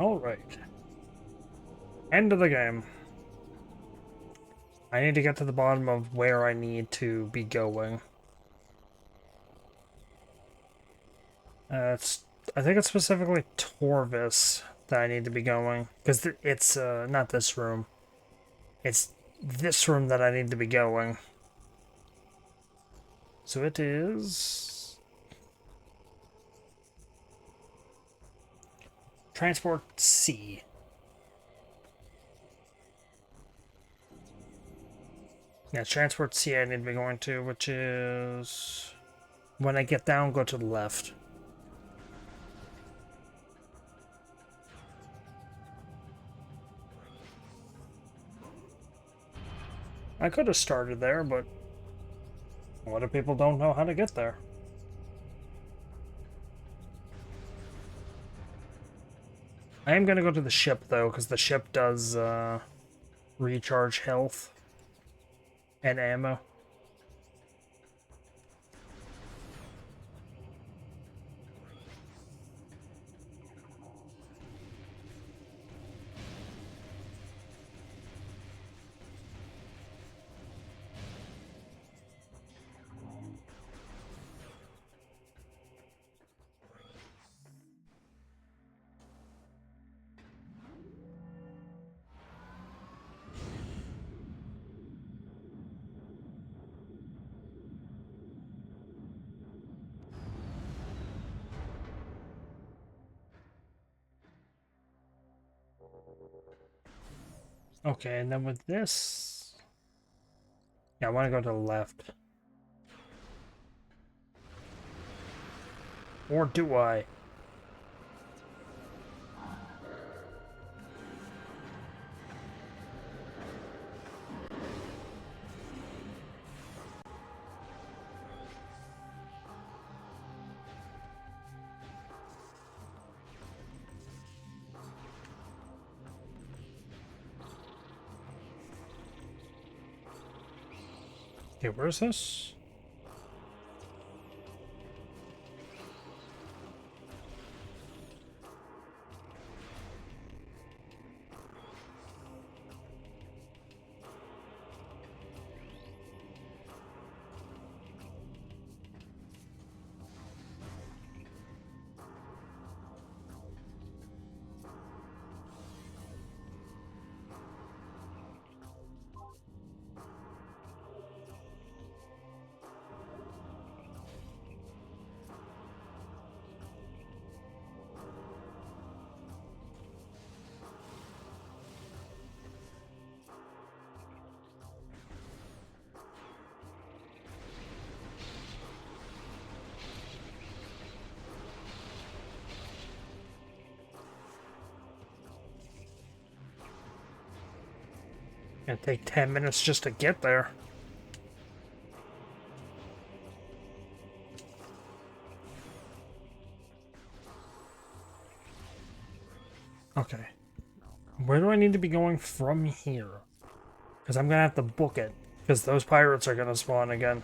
Alright. End of the game. I need to get to the bottom of where I need to be going. I think it's specifically Torvis that I need to be going. Because it's not this room. It's this room that I need to be going. So it is... Transport C. Yeah, Transport C I need to be going to, which is... When I get down, go to the left. I could have started there, but... What if people don't know how to get there? I am going to go to the ship, though, because the ship does recharge health and ammo. Okay, and then with this... Yeah, I want to go to the left. Or do I? Okay, where's this? Gonna take 10 minutes just to get there. Okay. Where do I need to be going from here? Because I'm gonna have to book it. Because those pirates are gonna spawn again.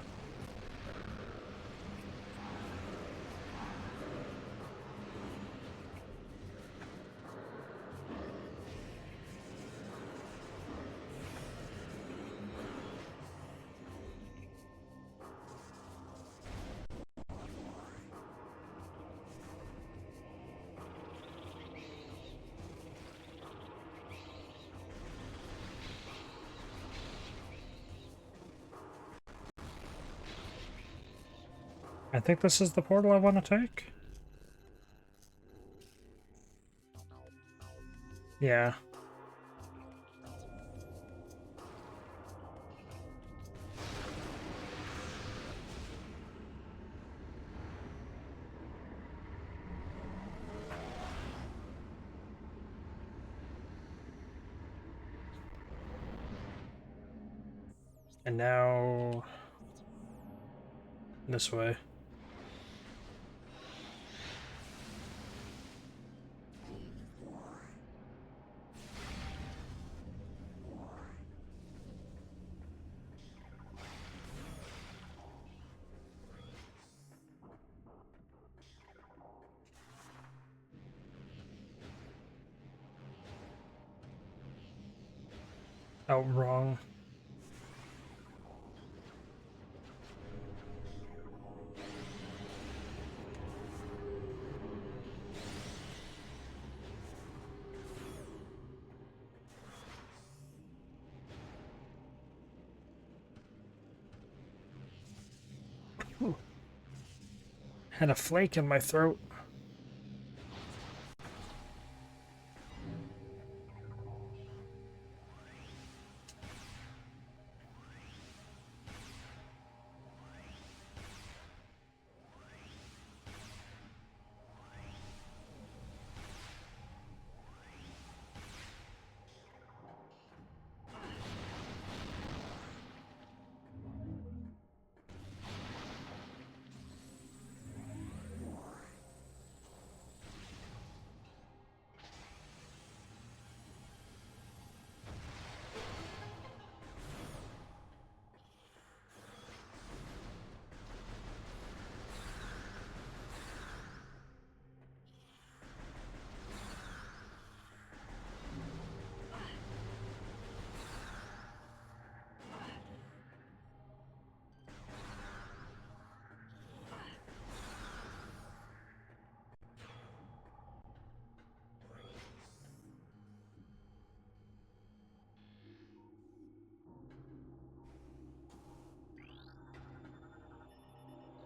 I think this is the portal I want to take. Yeah. And now... this way. Oh, wrong. Ooh, had a flake in my throat.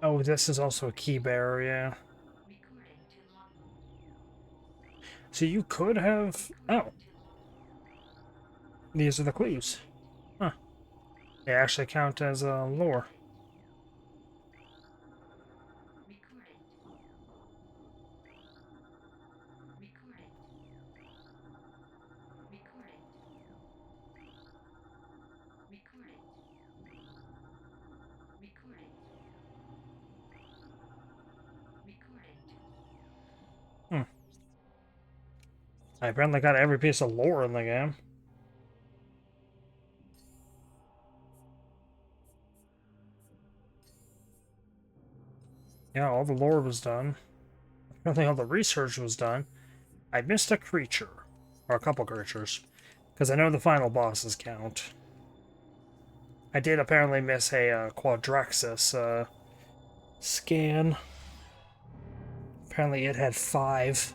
Oh, this is also a key bearer, yeah. So you could have... Oh, these are the clues. Huh. They actually count as lore. Hmm. I apparently got every piece of lore in the game. Yeah, all the lore was done. Apparently all the research was done. I missed a creature. Or a couple creatures. Because I know the final bosses count. I did apparently miss a Quadraxis scan. Apparently it had 5.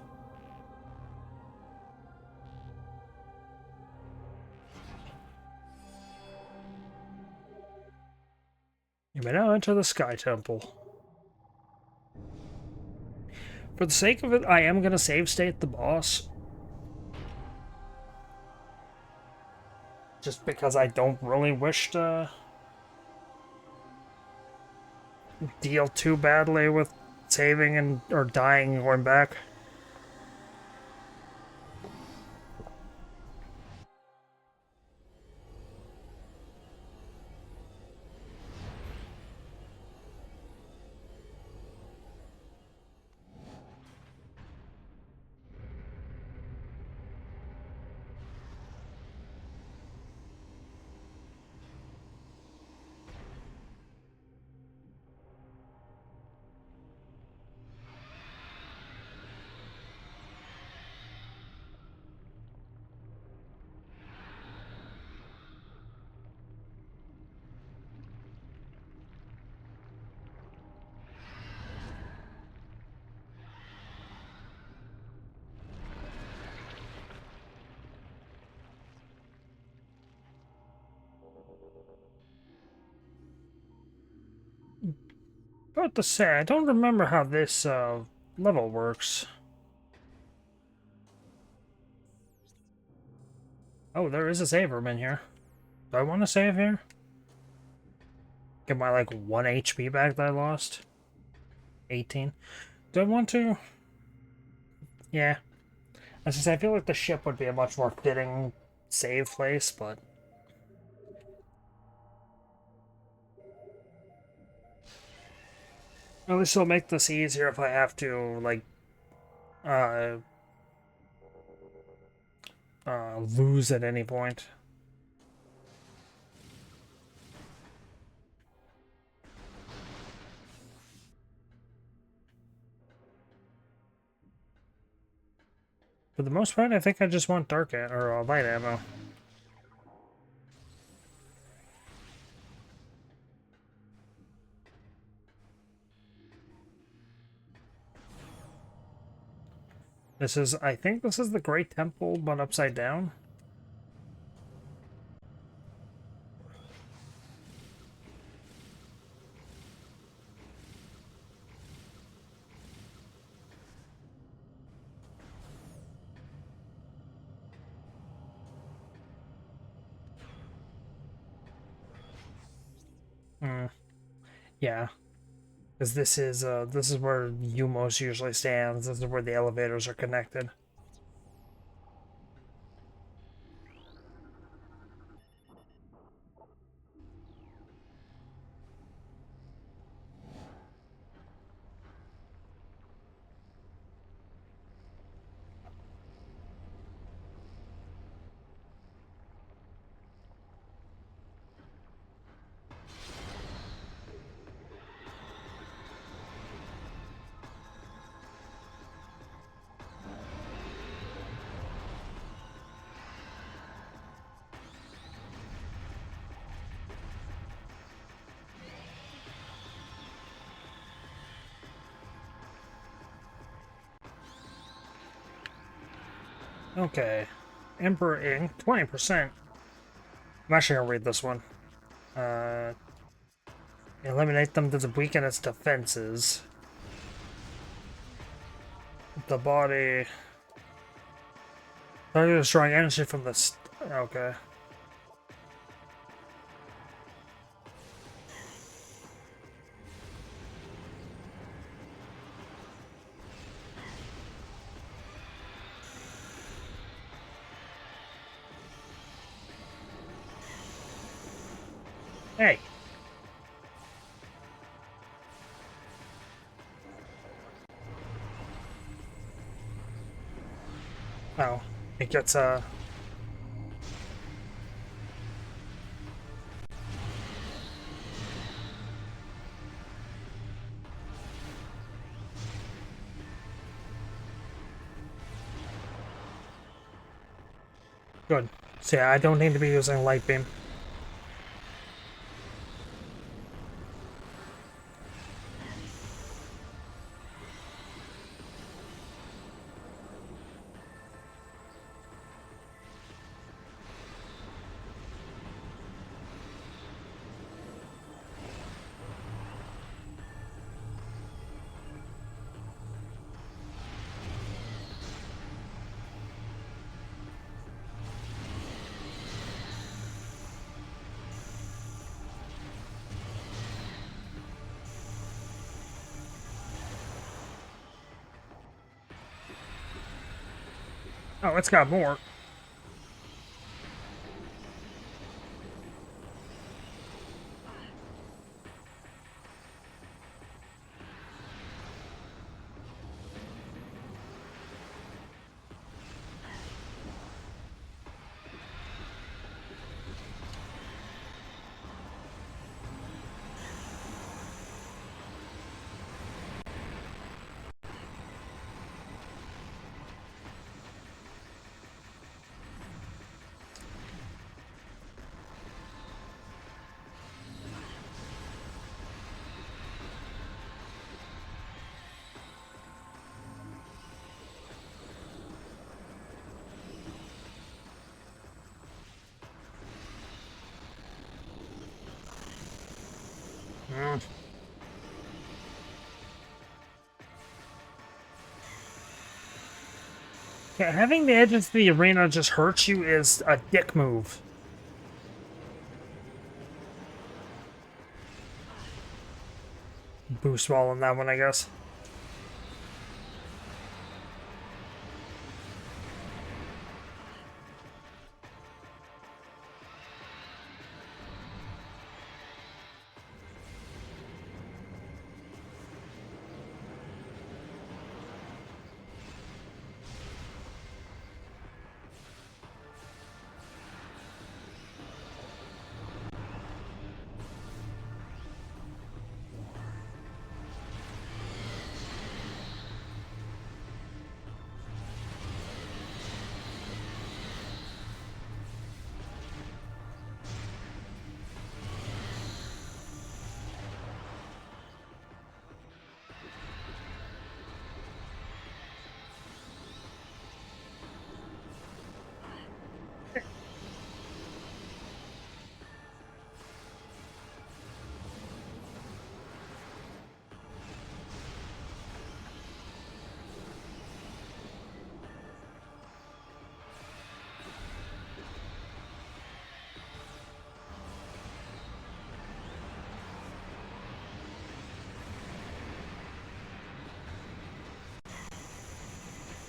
You may now enter the Sky Temple. For the sake of it, I am going to save state the boss. Just because I don't really wish to deal too badly with saving and or dying and going back. But to say, I don't remember how this level works. Oh, there is a save room in here. Do I want to save here? Get my, like, 1 HP back that I lost? 18. Do I want to? Yeah. As I say, I feel like the ship would be a much more fitting save place, but... At least it'll make this easier if I have to, like, uh, lose at any point. For the most part, I think I just want dark or light ammo. This is, I think this is the Great Temple, but upside down. Hmm. Yeah, because this is where Umos usually stands. This is where the elevators are connected. Okay, Emperor Ink, 20%. I'm actually gonna read this one. Uh, Eliminate them to weaken its defenses. The body. Target destroying energy from the. Okay. Hey. Oh, it gets good. So yeah, I don't need to be using light beam. Oh, it's got more. Mm. Yeah, having the edge of the arena just hurts you is a dick move. Boost wall on that one, I guess.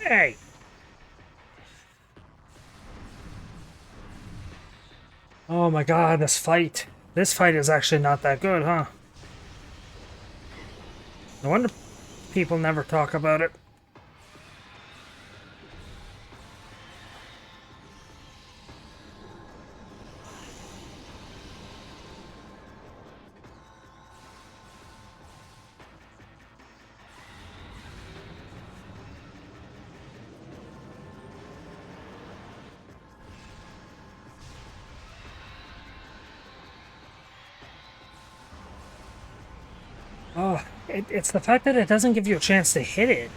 Hey! Oh my god, this fight. This fight is actually not that good, huh? No wonder people never talk about it. Oh, it's the fact that it doesn't give you a chance to hit it.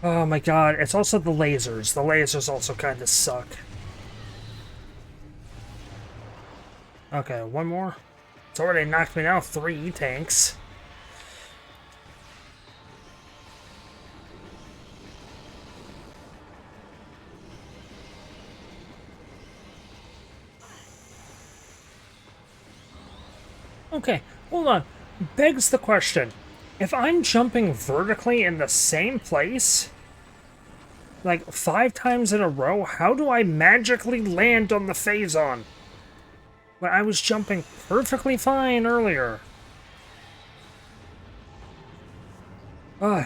Oh my god, it's also the lasers. The lasers also kind of suck. Okay, one more. It's already knocked me down 3 tanks. Okay, hold on. Begs the question. If I'm jumping vertically in the same place, like 5 times in a row, how do I magically land on the phazon? When I was jumping perfectly fine earlier. Ugh.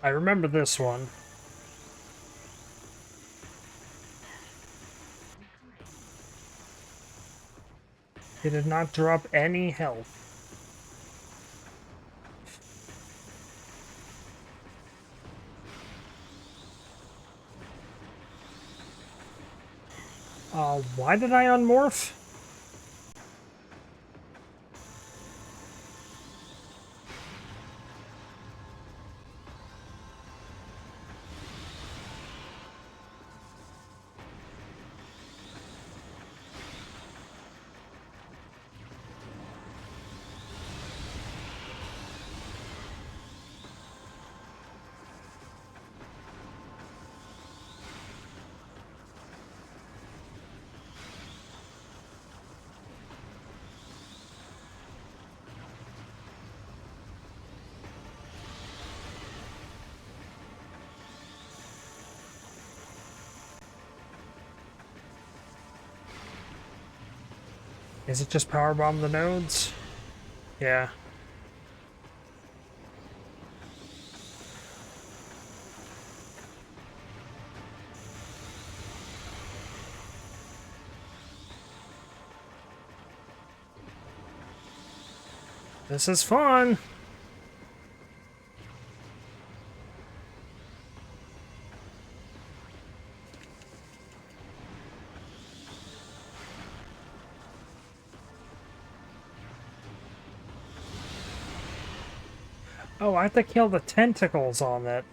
I remember this one. He did not drop any health. Why did I unmorph? Is it just powerbomb the nodes? Yeah. This is fun! Oh, I have to kill the tentacles on it.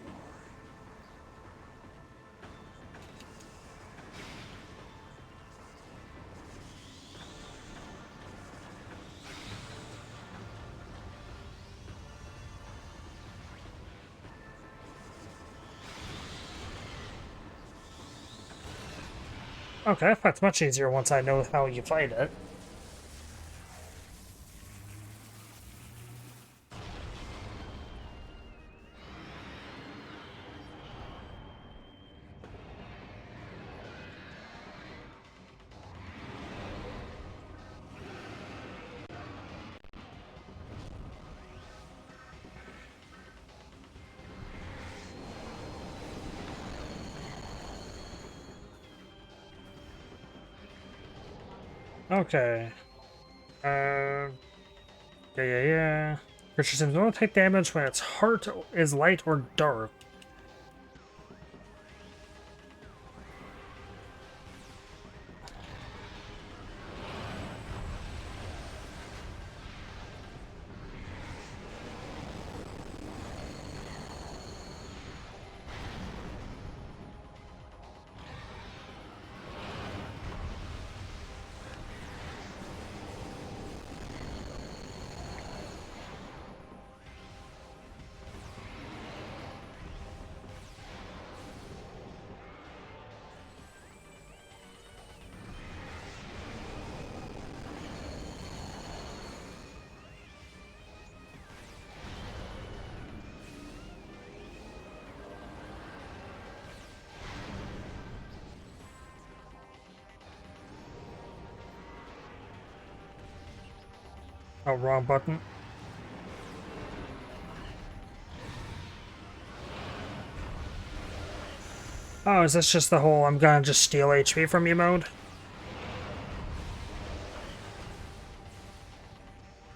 Okay, that's much easier once I know how you fight it. Okay. Yeah. Creature seems to only take damage when its heart is light or dark. Oh, wrong button. Oh, is this just the whole I'm gonna just steal HP from you mode?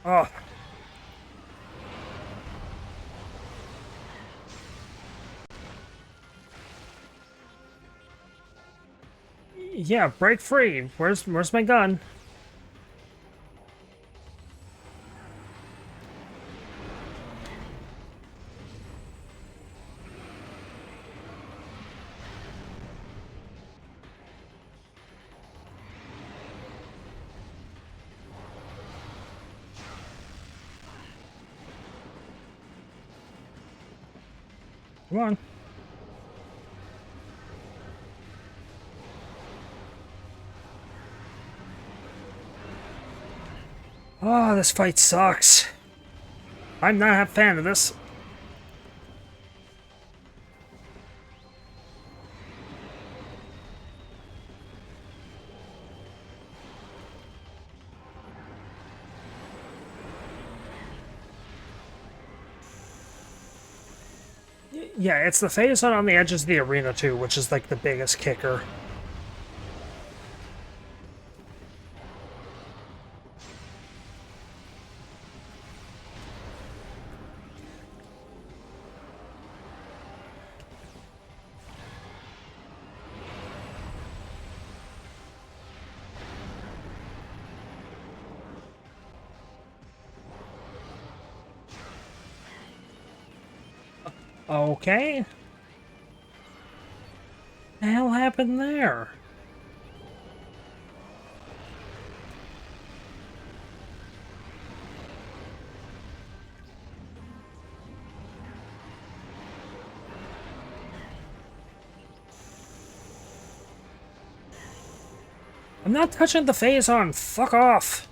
Oh. Yeah, break free. Where's my gun? Come on. Oh, this fight sucks. I'm not a fan of this. Yeah, it's the phase on the edges of the arena too, which is like the biggest kicker. Okay. The hell happened there? I'm not touching the phase on. Fuck off.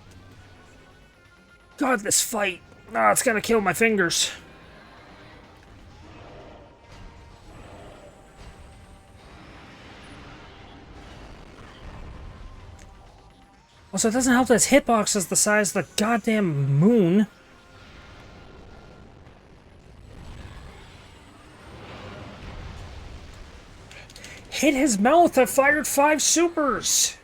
God, this fight. Ah, it's gonna kill my fingers. Also, it doesn't help that his hitbox is the size of the goddamn moon. Hit his mouth! I fired 5 supers!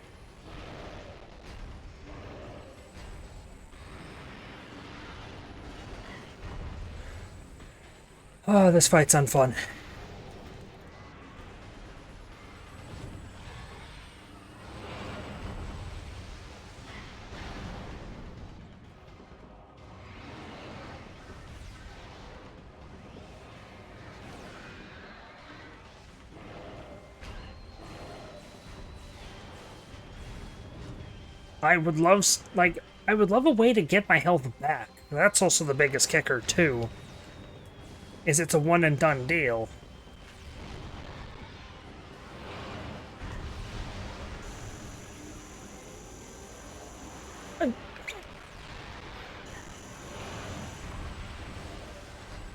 Oh, this fight's unfun. I would love, like, I would love a way to get my health back. That's also the biggest kicker, too. Is it's a one and done deal.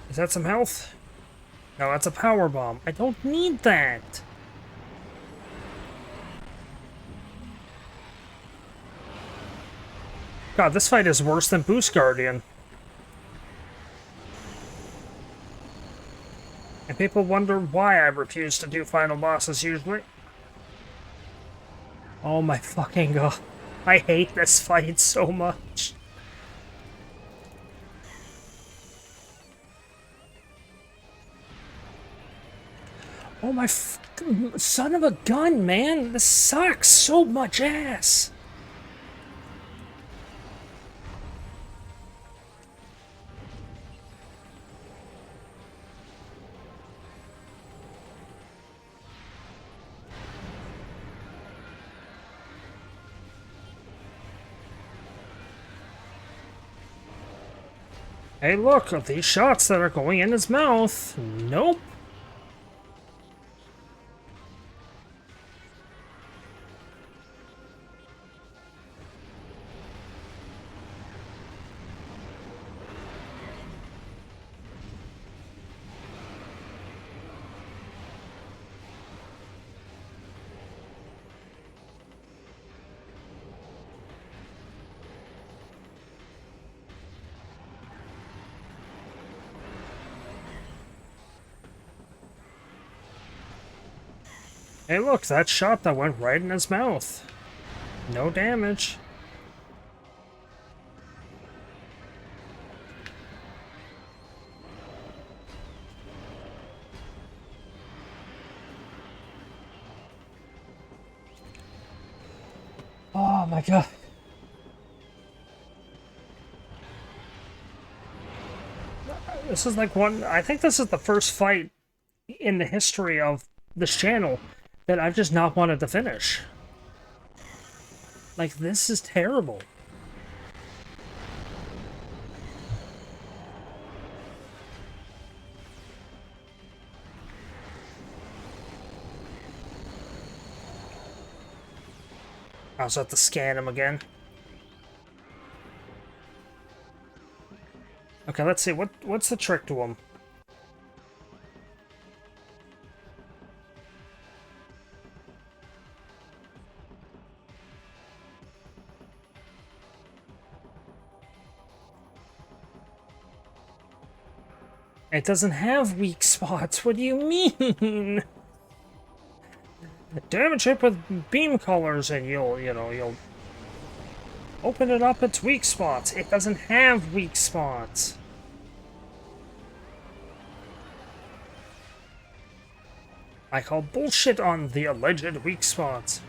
Is that some health? No, that's a power bomb. I don't need that. God, this fight is worse than Boost Guardian. And people wonder why I refuse to do final bosses usually. Oh my fucking god. I hate this fight so much. Oh my son of a gun, man! This sucks so much ass! Hey look, these shots that are going in his mouth. Nope. Hey look, that shot that went right in his mouth. No damage. Oh my god. This is like one... I think this is the first fight in the history of this channel that I've just not wanted to finish. Like, this is terrible. I also have to scan him again. Okay, let's see. What's the trick to him? It doesn't have weak spots. What do you mean? Damage it with beam colors and you'll open it up its weak spots. It doesn't have weak spots. I call bullshit on the alleged weak spots.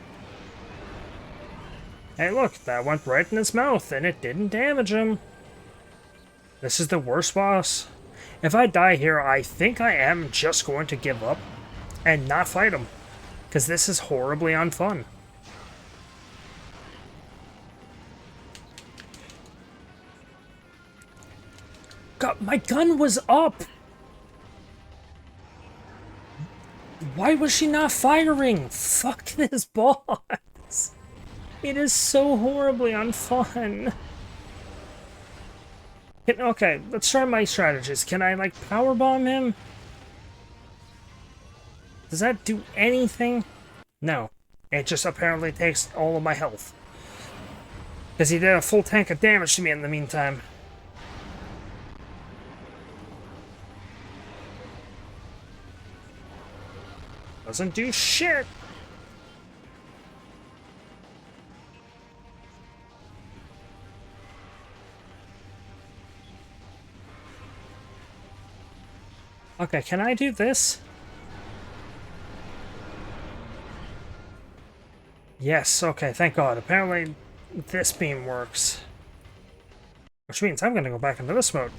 Hey look, that went right in his mouth and it didn't damage him. This is the worst boss. If I die here, I think I am just going to give up and not fight him. Because this is horribly unfun. God, my gun was up! Why was she not firing? Fuck this boss! It is so horribly unfun. Okay, let's try my strategies. Can I, like, powerbomb him? Does that do anything? No. It just apparently takes all of my health. Because he did a full tank of damage to me in the meantime. Doesn't do shit! Okay, can I do this? Yes, okay, thank God. Apparently, this beam works. Which means I'm gonna go back into this mode.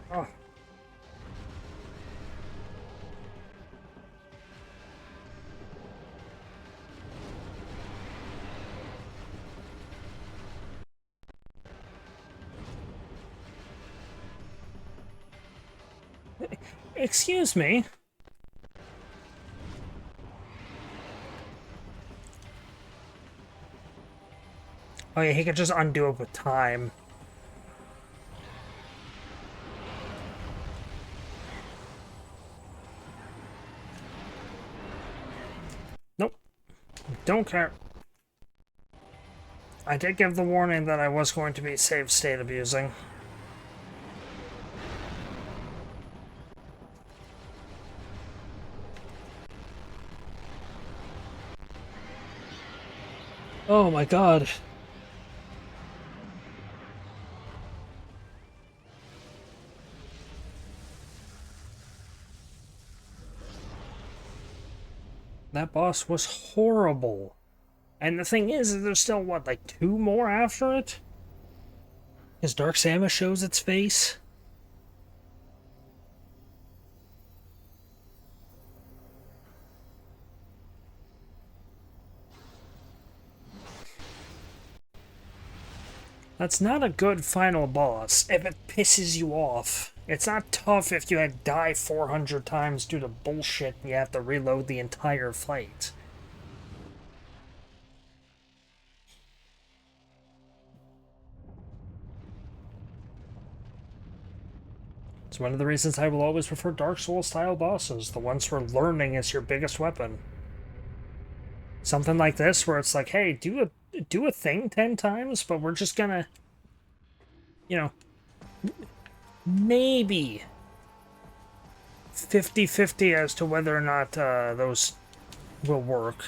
Oh. Excuse me. Oh yeah, he could just undo it with time. Nope, don't care. I did give the warning that I was going to be save state abusing. Oh my god. That boss was horrible. And the thing is there's still, what, like 2 more after it? Because Dark Samus shows its face? That's not a good final boss if it pisses you off. It's not tough if you had die 400 times due to bullshit and you have to reload the entire fight. It's one of the reasons I will always prefer Dark Souls style bosses, the ones where learning is your biggest weapon. Something like this where it's like, hey, do a thing 10 times, but we're just gonna, you know, maybe 50-50 as to whether or not those will work.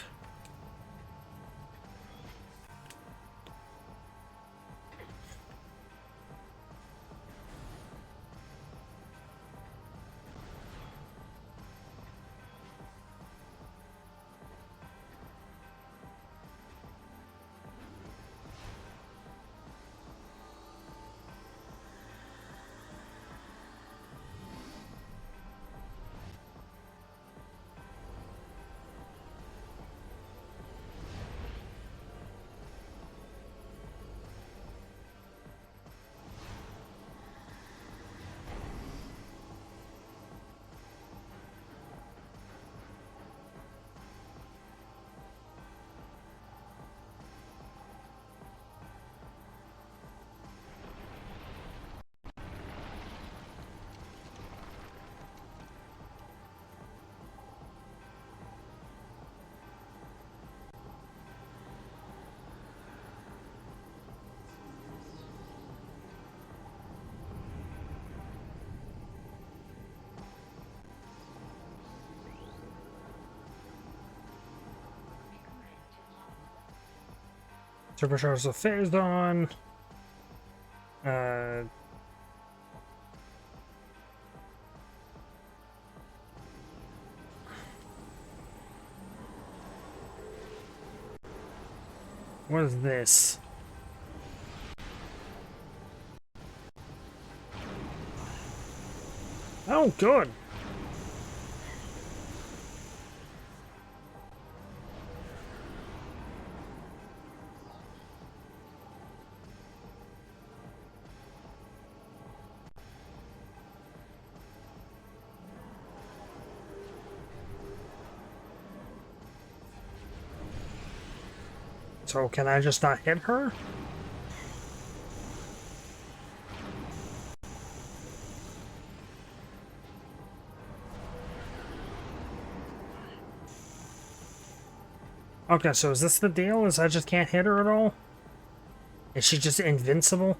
Supercharge the phase on. Uh, what is this? Oh, good. So can I just not hit her? Okay, so is this the deal? Is I just can't hit her at all? Is she just invincible?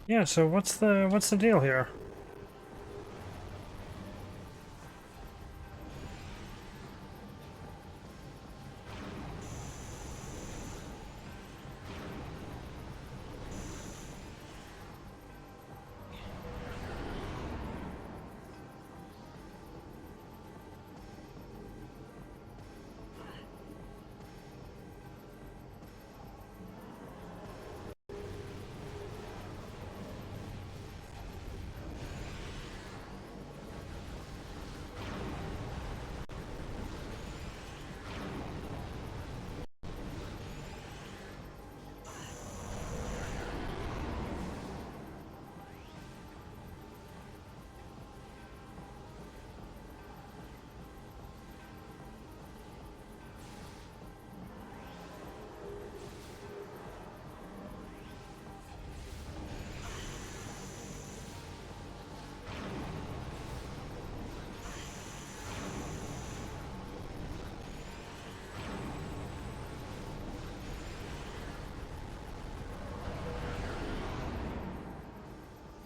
Yeah, so what's the deal here?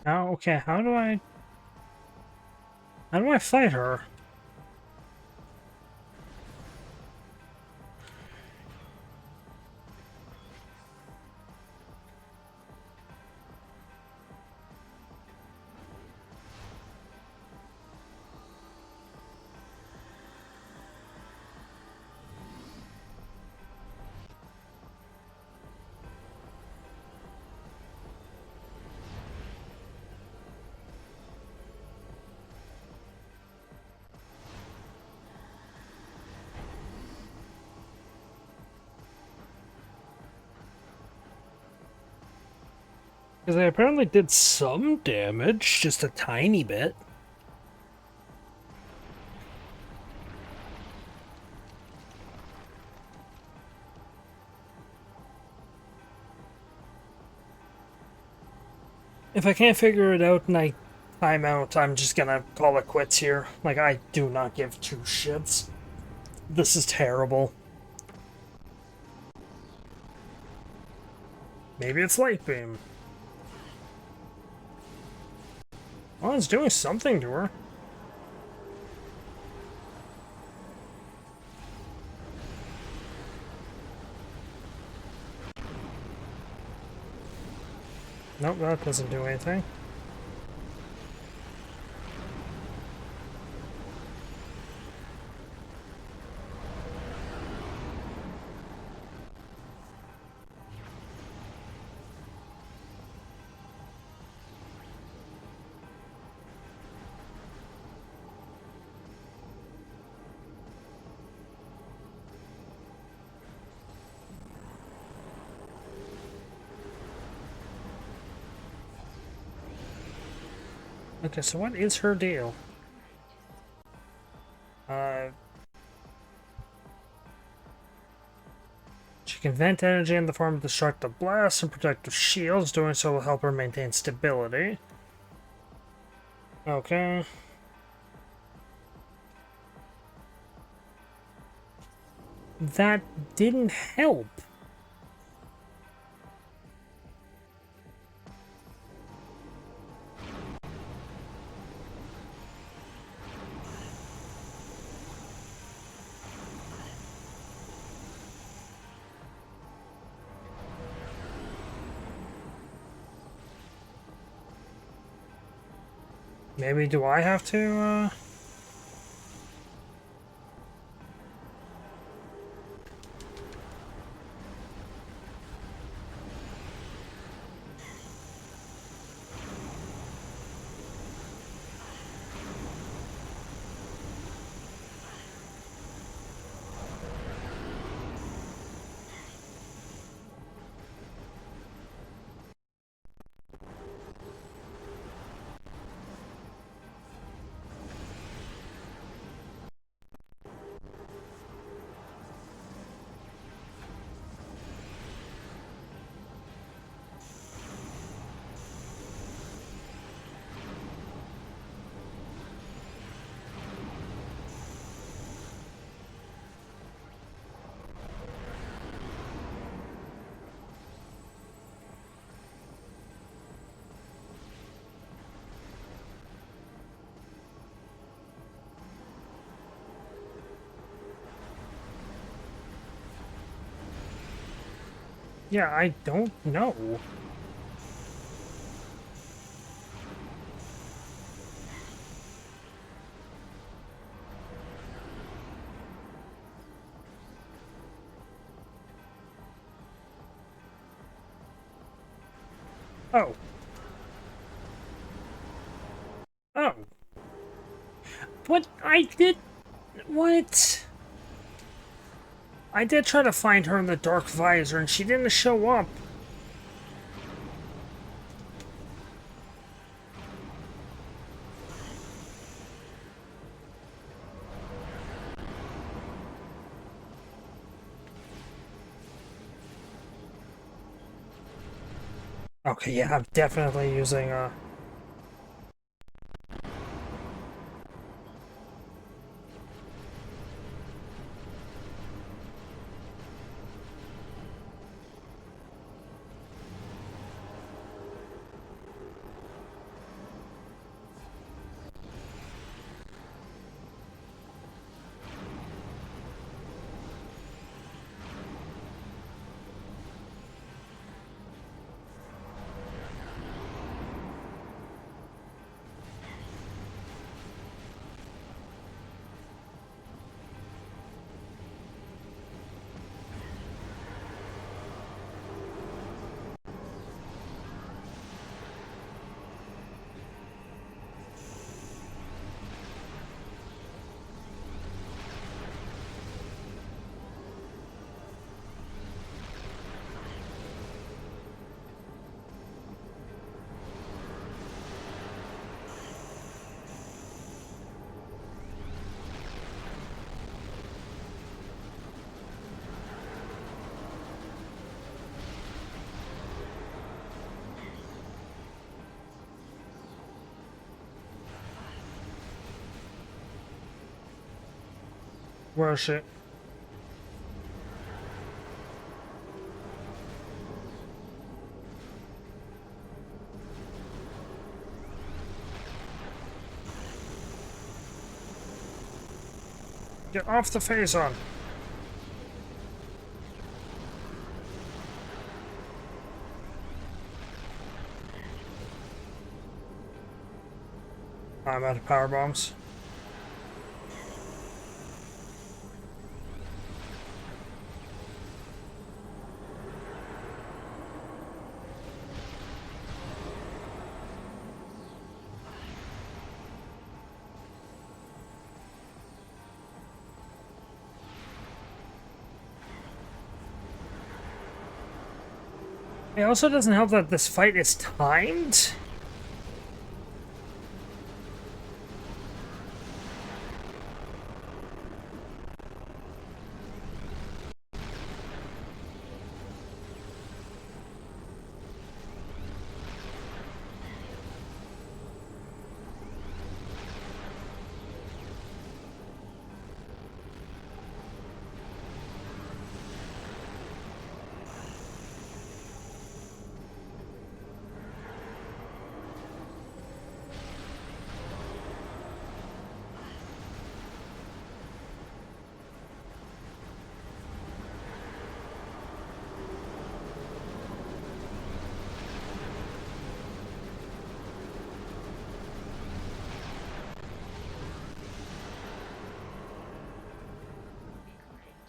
Now, okay, how do I fight her? Because I apparently did some damage, just a tiny bit. If I can't figure it out and I time out, I'm just gonna call it quits here. Like, I do not give two shits. This is terrible. Maybe it's light beam. Well, it's doing something to her. Nope, that doesn't do anything. Okay, so what is her deal? She can vent energy in the form of destructive blasts and protective shields. Doing so will help her maintain stability. Okay. That didn't help. Maybe do I have to, Yeah, I don't know. Oh. Oh. What? I did... What? I did try to find her in the dark visor and she didn't show up. Okay, yeah, I'm definitely using, Where is she? Get off the phazon! I'm out of power bombs. It also doesn't help that this fight is timed.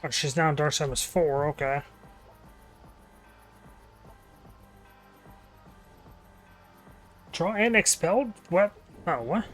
Oh, she's now in Dark Samus 4, okay. Draw and expelled? What? Oh, what?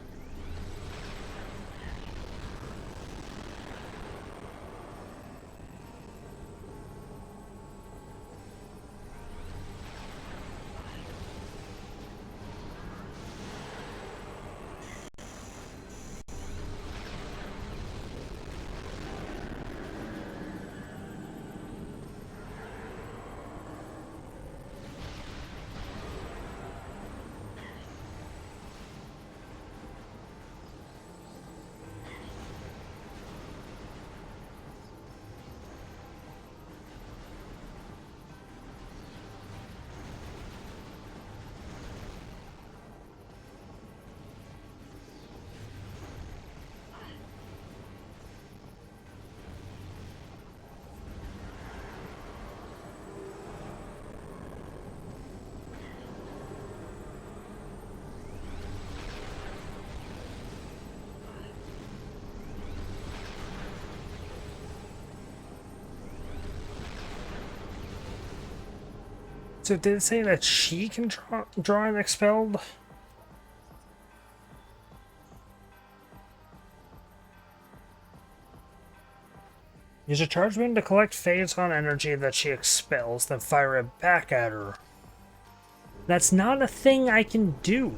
So did it say that she can draw and expelled? Use a charge beam to collect phazon energy that she expels, then fire it back at her. That's not a thing I can do.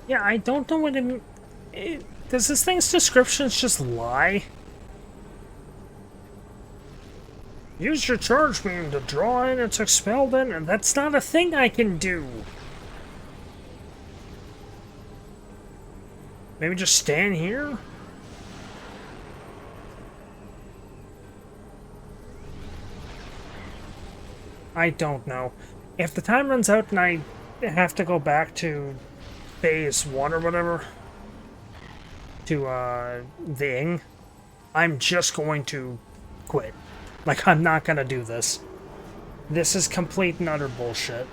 Yeah, I don't know what does this thing's descriptions just lie? Use your charge beam to draw in its expelled in, and that's not a thing I can do. Maybe just stand here? I don't know. If the time runs out and I have to go back to phase 1 or whatever, to the Ing, I'm just going to quit. Like, I'm not gonna do this. This is complete and utter bullshit.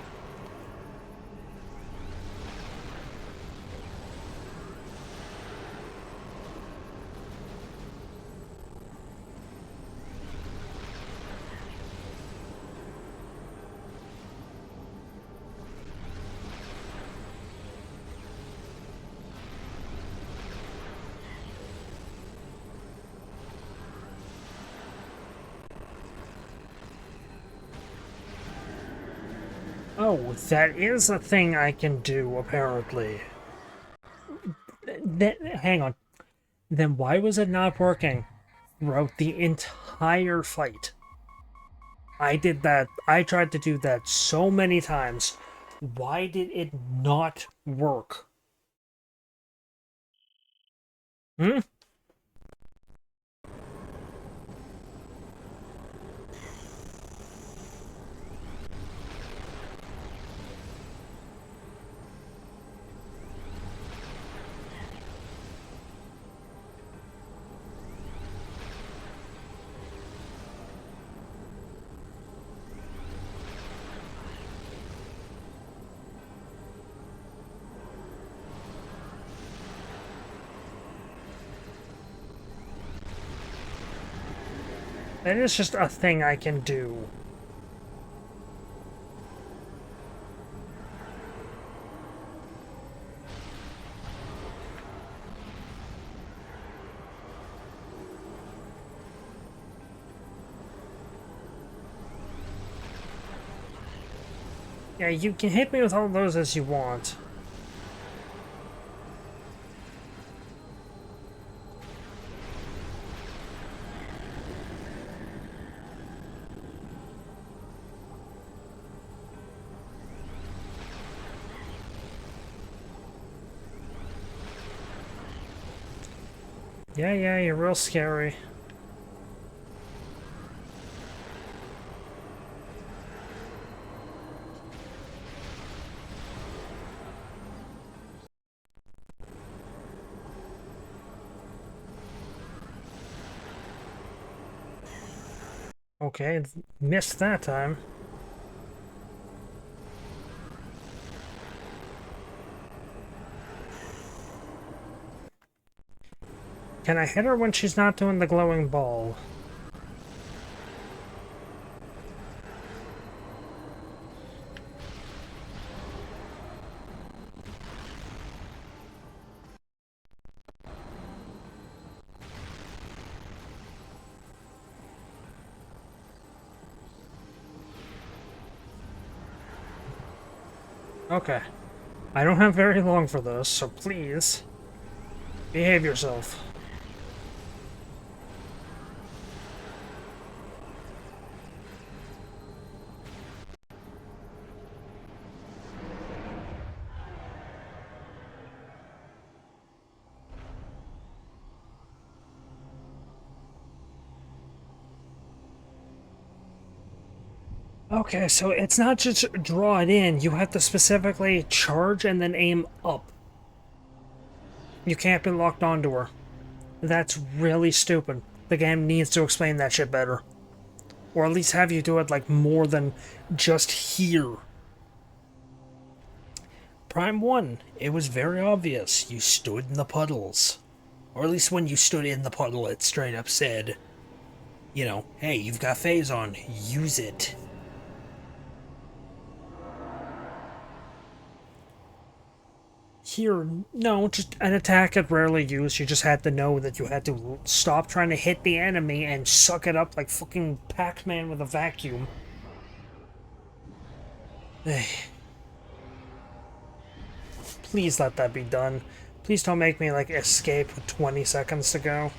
Oh, that is a thing I can do, apparently. Hang on. Then why was it not working throughout the entire fight? I did that. I tried to do that so many times. Why did it not work? Hmm? It is just a thing I can do. Yeah, you can hit me with all those as you want. Yeah, you're real scary. Okay, missed that time. Can I hit her when she's not doing the glowing ball? Okay. I don't have very long for this, so please, behave yourself. Okay, so it's not just draw it in, you have to specifically charge and then aim up. You can't be locked onto her. That's really stupid. The game needs to explain that shit better. Or at least have you do it like more than just here. Prime 1, it was very obvious. You stood in the puddles. Or at least when you stood in the puddle, it straight up said, you know, hey, you've got phase on, use it. Here, no, just an attack it rarely used. You just had to know that you had to stop trying to hit the enemy and suck it up like fucking Pac-Man with a vacuum. Please let that be done. Please don't make me, like, escape with 20 seconds to go.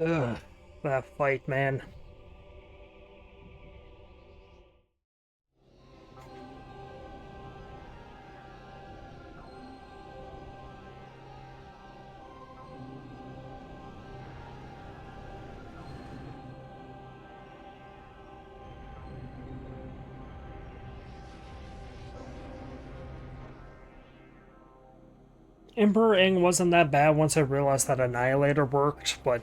Ugh, that fight, man. Emperor Ing wasn't that bad once I realized that Annihilator worked, but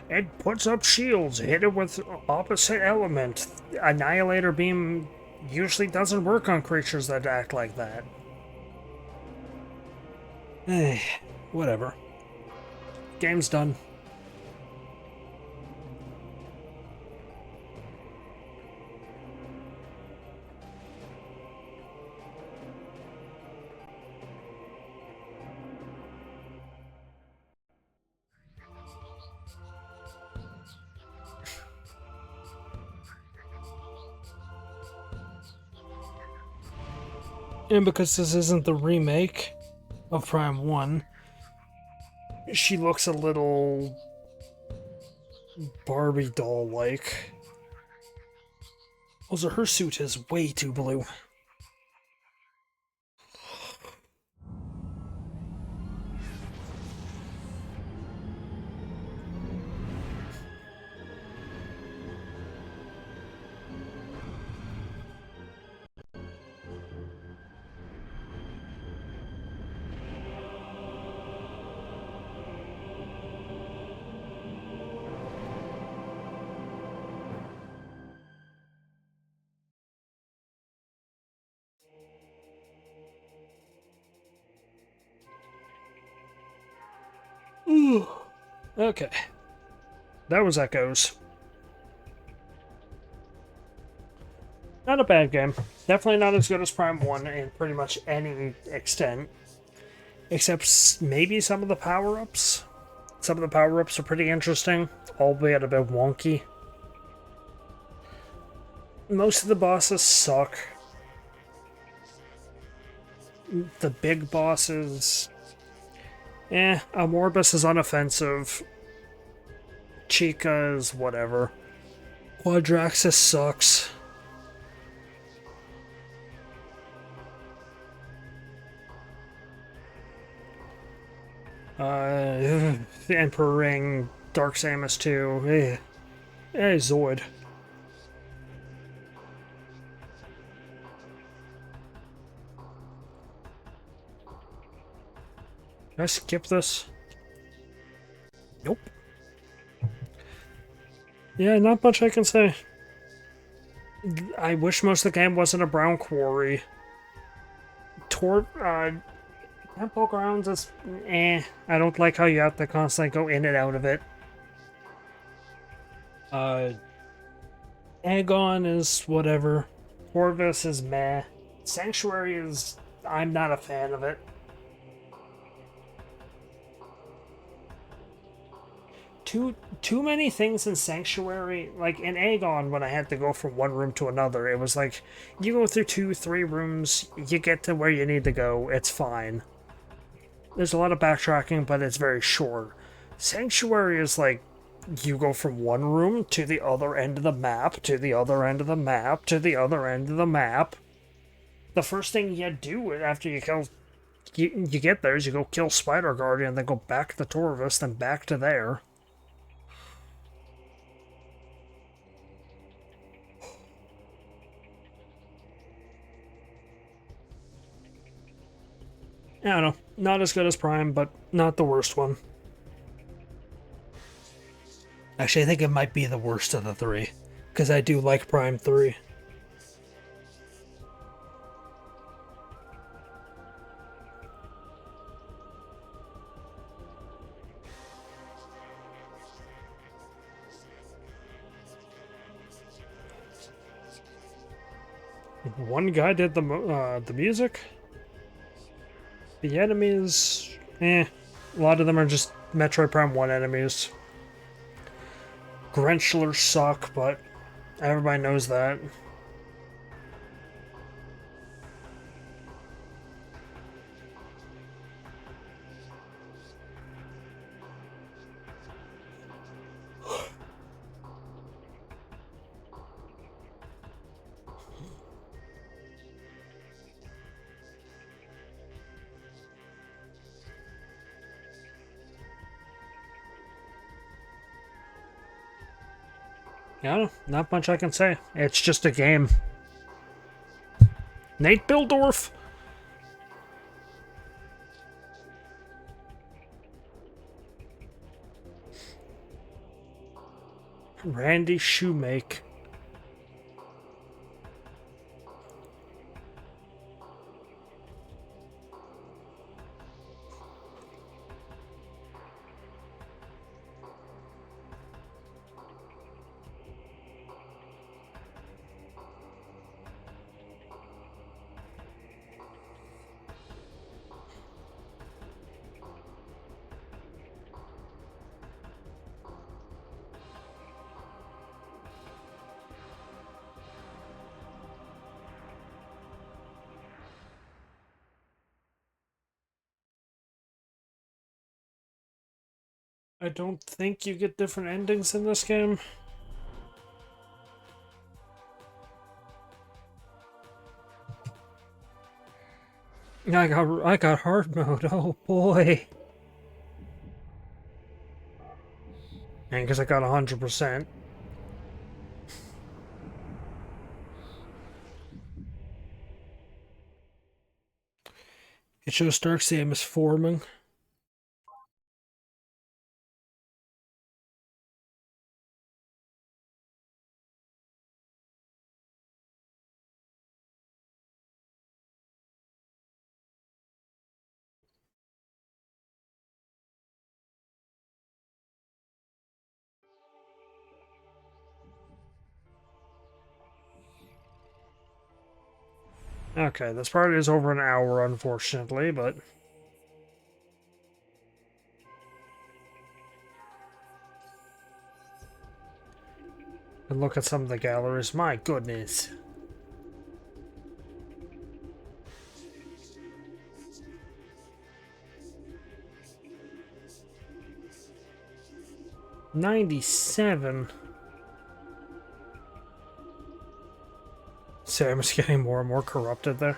it puts up shields, hit it with opposite element. Annihilator beam usually doesn't work on creatures that act like that. Eh, whatever. Game's done. And because this isn't the remake of Prime 1, she looks a little Barbie doll-like. Also, her suit is way too blue. Ooh. Okay. That was Echoes. Not a bad game. Definitely not as good as Prime 1 in pretty much any extent. Except maybe some of the power-ups. Some of the power-ups are pretty interesting, albeit a bit wonky. Most of the bosses suck. The big bosses... Amorbus is unoffensive. Chica is whatever. Quadraxis sucks. Emperor Ring, Dark Samus 2. Zoid. Can I skip this? Nope. Yeah, not much I can say. I wish most of the game wasn't a brown quarry. Temple Grounds is I don't like how you have to constantly go in and out of it. Agon is whatever. Corvus is meh. Sanctuary is... I'm not a fan of it. Too many things in Sanctuary. Like in Agon, when I had to go from one room to another, it was like, you go through 2-3 rooms, you get to where you need to go, it's fine. There's a lot of backtracking, but it's very short. Sanctuary is like, you go from one room to the other end of the map, to the other end of the map, to the other end of the map. The first thing you do after you kill... You get there is you go kill Spider Guardian, then go back to Torvus, then back to there. I don't know. Not as good as Prime, but not the worst one. Actually, I think it might be the worst of the three. Because I do like Prime 3. One guy did the music. The enemies... A lot of them are just Metroid Prime 1 enemies. Grenchler suck, but everybody knows that. Yeah, not much I can say. It's just a game. Nate Bildorf! Randy Shoemake. I don't think you get different endings in this game. I got hard mode. Oh boy. And because I got 100%. It shows Dark Samus forming. Okay, this part is over an hour, unfortunately, but... And look at some of the galleries. My goodness. '97. Sam's getting more and more corrupted there.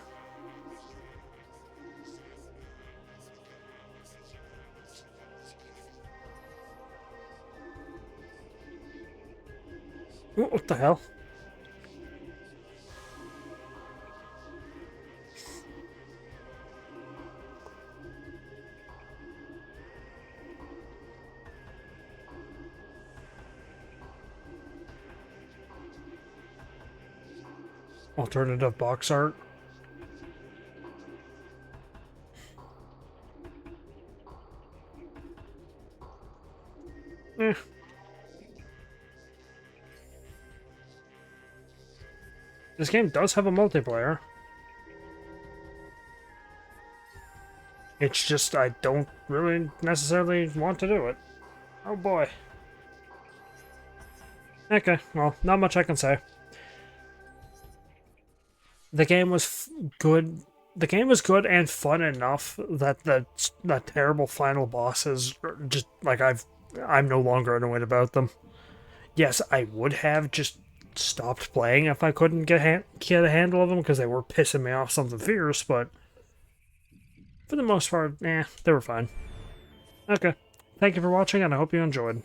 Ooh, what the hell? Alternative box art. Eh. This game does have a multiplayer. It's just I don't really necessarily want to do it. Oh boy. Okay, well, not much I can say. The game was good. The game was good and fun enough that the terrible final bosses are just like I'm no longer annoyed about them. Yes, I would have just stopped playing if I couldn't get a handle of them because they were pissing me off something fierce, but for the most part, they were fine. Okay, thank you for watching and I hope you enjoyed.